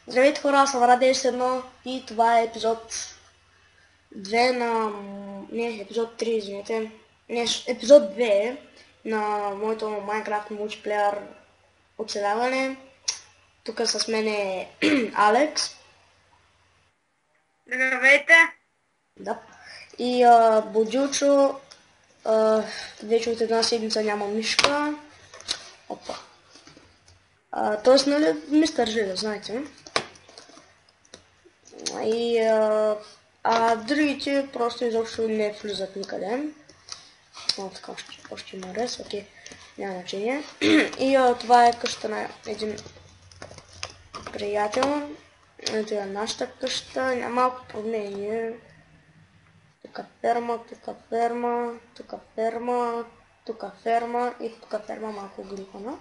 Здравейте хора, аз съм Радеш едно и това е епизод 2 на... Не, епизод 3, извинете. Не, епизод 2 на моето Minecraft мултиплеер оцеляване. Тук с мен е Алекс. Здравейте! Да. И Бодючо. Вече от една седмица няма мишка. Опа. Тоест, нали, мистер Жиля, знаете. И другите просто изобщо не влизат никъде. Така, още има рез, окей, няма значение. И това е къщата на един приятел. Ето е нашата къща, няма малко промени. Тук ферма, тук ферма, тук ферма, тук ферма и тук ферма малко глифана.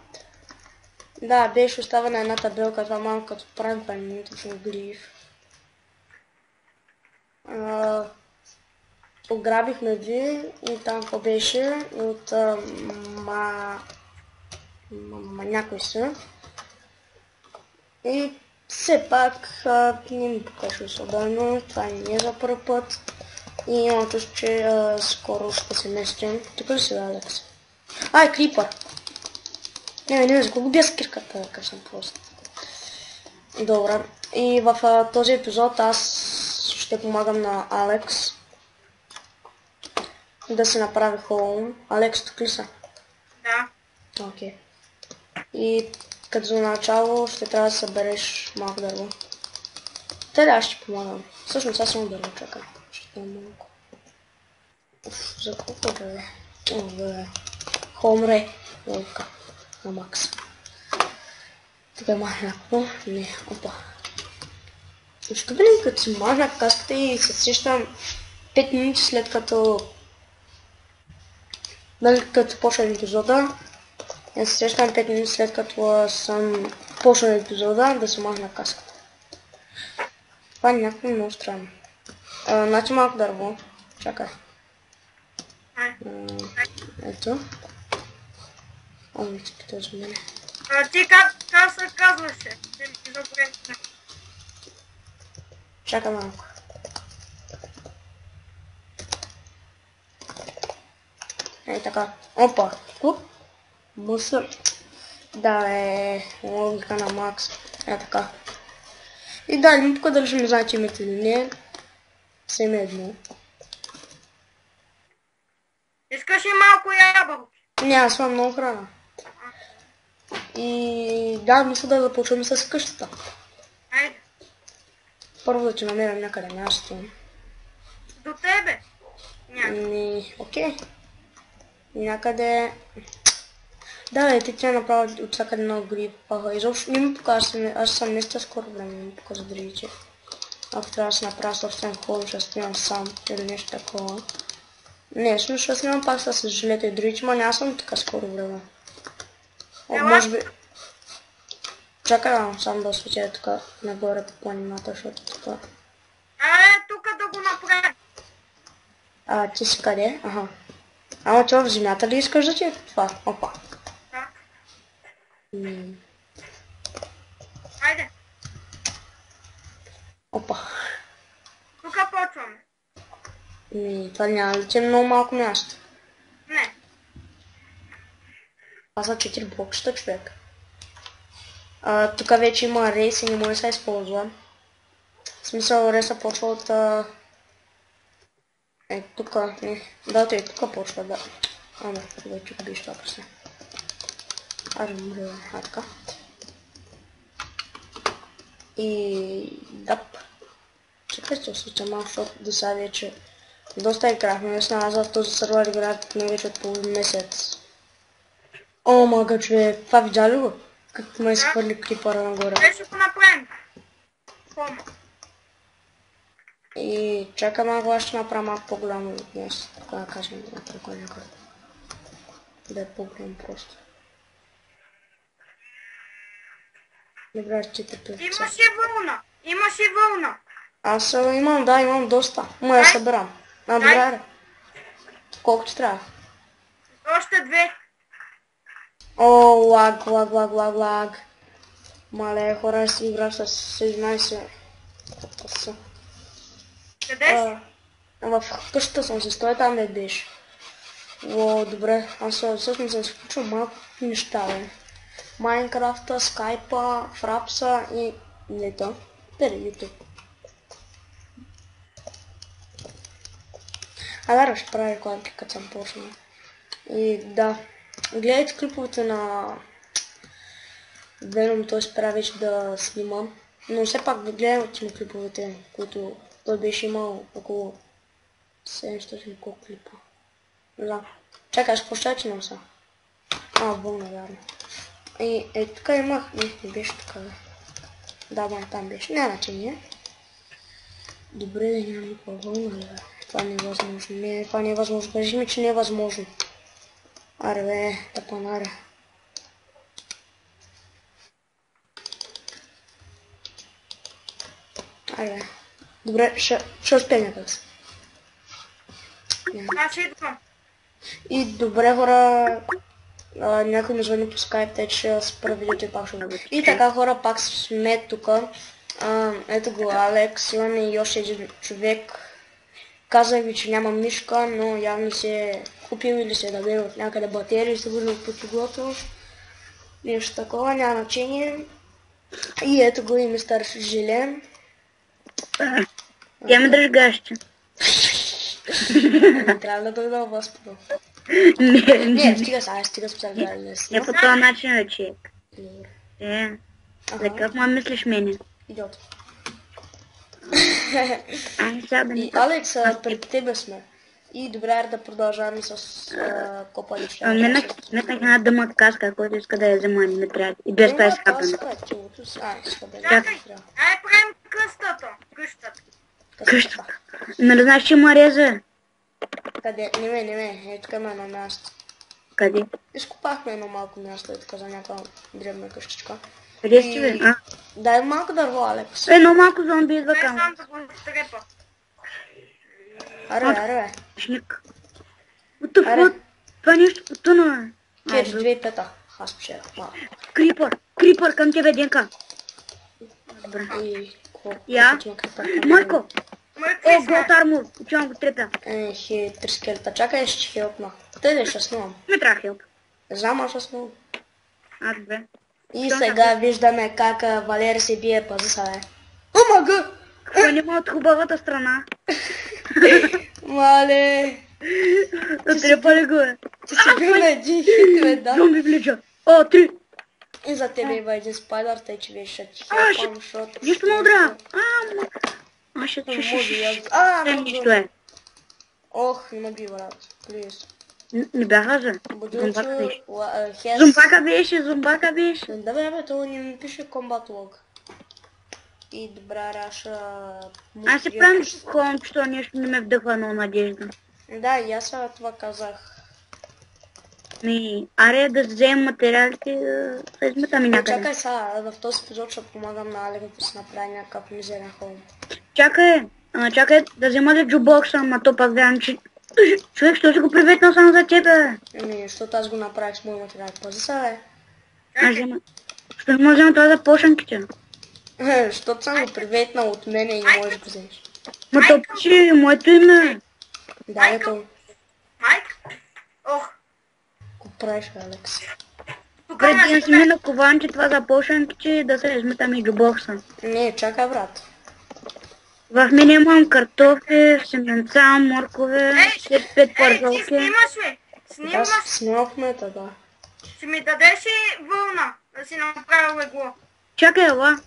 Да, беше оставена една табелка, това малко като правим точно глиф. Ограбихме ви и там какво беше от някой са. И все пак не ми покаже особено, това не е за първи път. И имам чувство, че скоро ще се местим. Тук ли си, Алекс? Ай, крипър! Не, за кого бия скирката, да кажем просто. Добре. И в този епизод аз ще помагам на Алекс да се направи хоум. Алекс, тук ли са? Да. Окей. И като за начало ще трябва да събереш малко дърво. Да, аз ще помагам. Всъщност аз само дърво чакам. Ще има малко. За колко дърво? Добре. Хомре. Лойка. На макс. Тук има някакво. Не, опа. Ще видим като си махна каската и се сещам 5 минути след като... Дали като почна епизода. Я се сещам 5 минути след като съм почнал епизода да се махна каската. Това е някакво много странно. Значи малко дърво. Чакай. Ето. Ами, питай за мене. Ти как се казваше? Добре. Чакай малко. Ей така. Опа. Куп. Мусор. Да, логика на Макс. Така. И да, не тук дали ще ми знаете името или не. Съм е едно. Искаш ли малко ябълки? Не, аз имам много храна. И да, мисля да започваме с къщата. Айде. Първо да ти намерям някъде място. До тебе? Някъде. Окей. Някъде... Да, ти трябва да направя от всякъде много гриби. Изобщо не ми показва, аз съм наистина скоро време не ми показва грибите. Ако трябва да се направя собствен хол, ще снимам сам или нещо такова. Не, ще снимам пак с жилета и другите, ма няма съм така скоро време. Може би... Чакай, само да осветя тук нагоре по планината, защото тук... Тук да го направим. Ти си къде? Аха. Ама това в земята ли искаш да ти е това? Опа. Да. Айде. Опа. Тук почваме. Това няма ли ти е много малко място? Не. Това са 4 блокчета, човек. Тук вече има рейс и не може да се използва. В смисъл рейса почва от... тук, не. Да, той тук почва, да. Ама, вече го биш това после. Така. И... Дап. Чакай се освича малко, защото до сега вече... Доста играхме, не знам, аз в този сервер играят не вече от половин месец. О, мага, човек, това видя ли го? Как ме изхвърли крипъра нагоре. Ще го направим. Хома. И чакай малко, аз ще направя малко по-голямо от днес. Така да кажем, някъде. Да е по-голям просто. Добре, ще те певца. Имаш и вълна. Аз имам доста. Ма я събирам. Добре. Колко ти трябва? Още 2. О, лаг. Мале, хора, си игра с 17. Къде си? В къщата съм се, стой там не беше. О, добре, аз всъщност съм включил малко неща, бе. Майнкрафта, скайпа, фрапса и нета. YouTube. Да, ще правя рекламки, като съм почнал. И да, гледайте клиповете на Venom, той спря вече да снимам. Но все пак да гледайте на клиповете, които той беше имал около 700 колко клипа. Да. Чакай, аз прощачи са. Вълна, вярно. И тук имах... Не беше така, бе. Да, там беше. Не, значение. Добре, да няма никаква вълна, бе. Това не е възможно. Не, това не е възможно. Кажи ми, че не е възможно. Аре, бе, тъпанаре. Аре, добре, ще успея някак се. Аз идвам. И добре, хора, някой ми звъни по скайп, те ще спра видеото и пак ще го. И така, хора, пак сме тук. Ето го Алекс, имаме и още един човек. Казах ви, че нямам мишка, но явно се е купил или се е набил от някъде батерии и се върнал по теглото. Нещо такова, няма значение. И ето го и мистер Жилен. Я ме държгаща. Не трябва да дойда в Господа. Не, Не, стига специално да не не по този начин е човек. Добре. За как ма мислиш мене? Идиот. Сега да И не... Алекс, пред тебе сме. И добре да продължаваме с копане. Метнах една дъма каска, който иска да я взема, не трябва. И без това е скапане. Чакай, ай правим къщата. Къщата. Нали знаеш, че има реза? Къде? Не ме. Е, тук има едно място. Къде? Изкопахме едно малко място, е така за някаква древна къщичка. Къде сте бе? Дай малко дърво, Алекс. Едно малко зомби идва Дай към. сам да го изтрепа. Аре. Шник. What the fuck? Това нещо потъна. Кеш, 2,5. Аз пошерах. Крипър към тебе, Денка. Добре. И Я? Майко! Мъртви О, сме. голд армор! Учавам го трепя. Хи, 3 скелета. Чакай, ще хелпна. Къде ще снимам? Не трябва хелп. Знам, аз ще снимам. Добре. И сега виждаме как Валери се бие, пази са, бе. О, мага! Какво няма от хубавата страна? Мале! Трепа ли го е? Ти си бил на един хит, бе, да. Зомби влича. О, 3! И за тебе има един спайдър, тъй че виж, ще ти хелпам, защото... Нищо ме удра! Ще нищо е. Ох, не би, брат. Плиз. Не бяха за. Будилчо, Зомбака беше. Да бе, това не ми пише комбат лог. И добра раша... Аз се правим хом, че това нещо не ме вдъхва на надежда. Да, и аз това казах. Аре да вземем материалите да се измътаме някъде. Чакай сега, в този епизод ще помагам на Алек да си направи някакъв мизерен холм. Чакай да взема ли джубокса, ама то пак гледам, че... Човек, що си го приветнал само за тебе? Защото аз го направих с мои материали. Пази са, бе. Аз взема... Що не може да взема това за пошанките? Защото съм го приветнал от мене и не можеш да го вземеш. Ма то пиши моето име. Да, ето. Майк? Ох. Го правиш, Алекс. Преди да си мина кованче това за пошанките да се измътаме джубокса. Не, чакай, брат. В мен имам картофи, семенца, моркове, 5 пържолки. Ти снимаш ли? Снимаш? Снимахме, да. Ще ми дадеш ли вълна да си направя легло? Чакай, ела.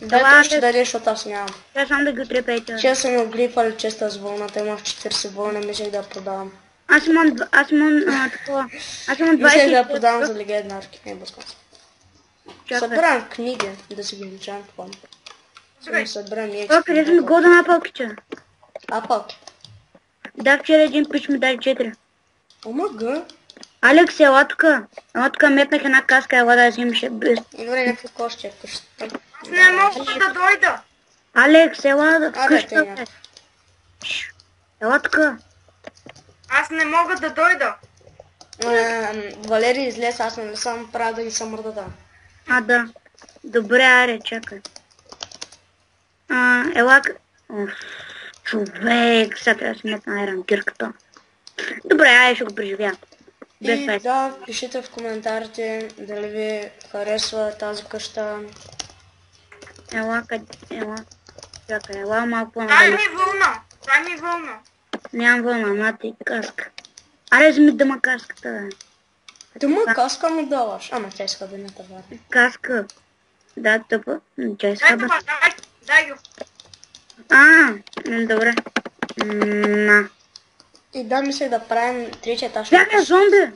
Да, ще дадеш, защото аз нямам. Тя сам да ги отрепете. Че съм оглипали честа с вълната, имах 40 вълна, мислех да я продавам. Аз имам такова. Аз имам 20. Мислех да я продавам за легендарки, не бъскам. Чакай. Събирам книги, да си ги изучавам това. Събирам и експи. Къде съм года на палките? Апалки. Да, вчера един пич ми даде 4. Омага. Алекс, ела тука. Метнах една каска, ела да вземеш. И добре, някакви кошти е къщата. Аз не мога да дойда. Алекс, ела да Аре, те къщата. Ела тука. Аз не мога да дойда. Валери излез, аз не съм правил да ги съмърдата. Да. Добре, аре, чакай. Ела... Оф, човек, сега трябва да си метна рамкирката. Добре, ай, ще го преживя. Без И пес. да, пишете в коментарите дали ви харесва тази къща. Ела, къде... Ела. Чакай, ела малко Дай надали. ми вълна. Дай ми вълна. Нямам вълна, на ти каска. Аре, вземи дъма каската, бе. Ти му каска му даваш. Ама тя иска да не те върне. Каска. Да, тъпа. Чай Дай сега, бе. това, дай го. Добре. На. И да, мисля да правим третия етаж. Бяга зомби!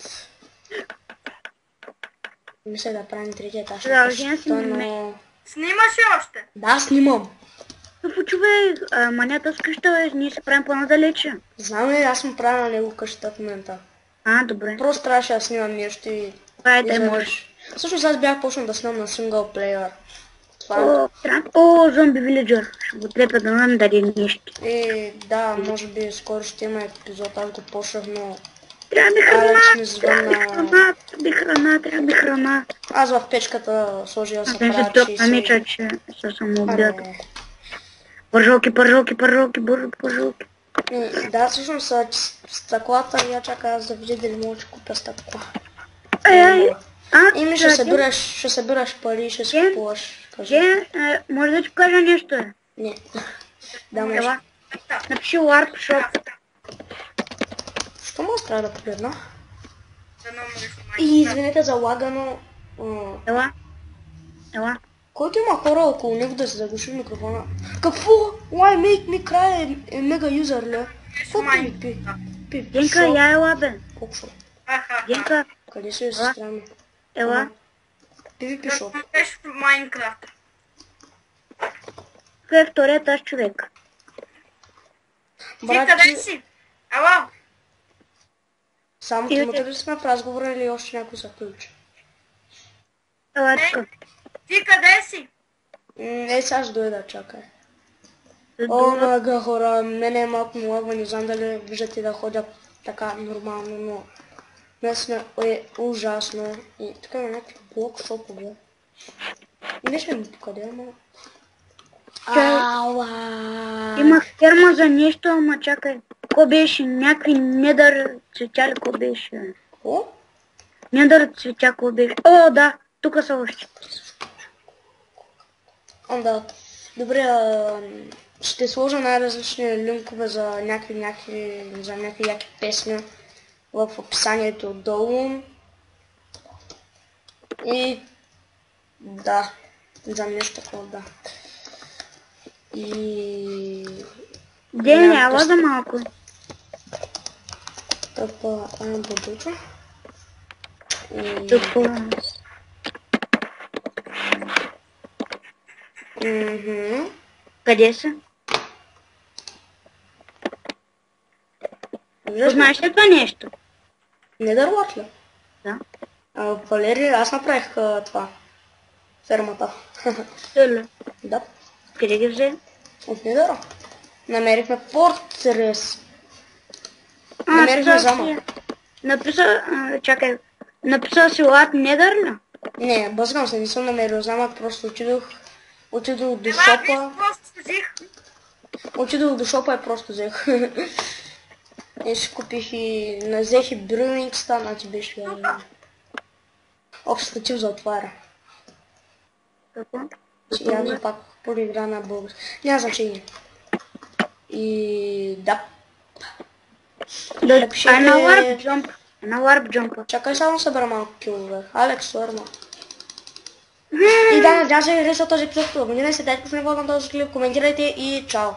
Мисля да правим третия етаж. Продължение си къщата, ме. но... Снимаш ли още? Да, снимам. Какво човек? Манята с къща, бе. Ние се правим по-надалече. Знам ли, аз съм правил на него къщата в момента. Добре. Просто трябваше да снимам нещо и... Айде, изведнъж. можеш. Всъщност аз бях почнал да снимам на синглплеер. Това Зомби вилиджър. Ще го трепя да нам даде нещо. е... Да, може би скоро ще има епизод, аз го почнах, но... Трябва ми храна, Алекс ми звънна. трябва ми храна. Аз в печката сложил Аз се не се правя струпна меча, че се съм убят. Пържолки. Да, всъщност стъклата, я чакай аз да видя дали мога да купя стъкла. Ими ще събираш пари и ще си купуваш. Кажи. Може да ти кажа нещо? Не. Да, може. Ела, напиши Warp Shop. Що може трябва да погледна? Да намериш И извинете за лага, но... Ела. Който има хора около него да се заглуши микрофона. Какво? Why make me cry е мега юзър, ле? Какво пи? Генка, я ела, бе. Колко шо? Генка, Къде си сестра ми? ела. PvP шоп. Беше в Майнкрафт. Кой е вторият аз човек? Ти Брат, къде си? Ела, само тримата ли сме в разговора или още някой се включи? Ела, тук. ти къде си? Сега ще дойда, чакай. О, мага хора, мене е малко млага, не знам дали виждате да ходя така нормално, но наистина е ужасно. И тук има някакви блок шопове. Не ще ми покъде, ама... Ала! Имах ферма за нещо, ама чакай. Ко беше? Някакви недър цветя ли ко беше? О? Недър цветя ко беше? О, да, тук са още. Да. Добре, ще сложа най-различни линкове за някакви яки песни в описанието отдолу. И да, за нещо такова, да. И... Деня, ела за малко. Тъпа бабуча. И... Тъпа. Къде са? Знаеш ли това нещо? Не дърват ли? Да. Валерия, аз направих това. Фермата. Тъля. Да. Къде ги взе? От Недъра. Намерихме портрес. Намерихме замък. Чакай. Написал си лад Недър ли? Не, бъзгам се, не съм намерил замък, просто отидох до Ела, шопа. виж, просто взих. Отидох до шопа и просто взех. И си купих и взех и брюинг, стана ти беше общ статив за отваря. Какво? Явно пак подигра на български. Няма значение. И да. Една Warp Jump. Една Warp Jump. Чакай само събера малко килове. Алекс, Суерма. И да, надявам се ви хареса този епизод. Абонирайте се, дайте в него на този клип, коментирайте и чао.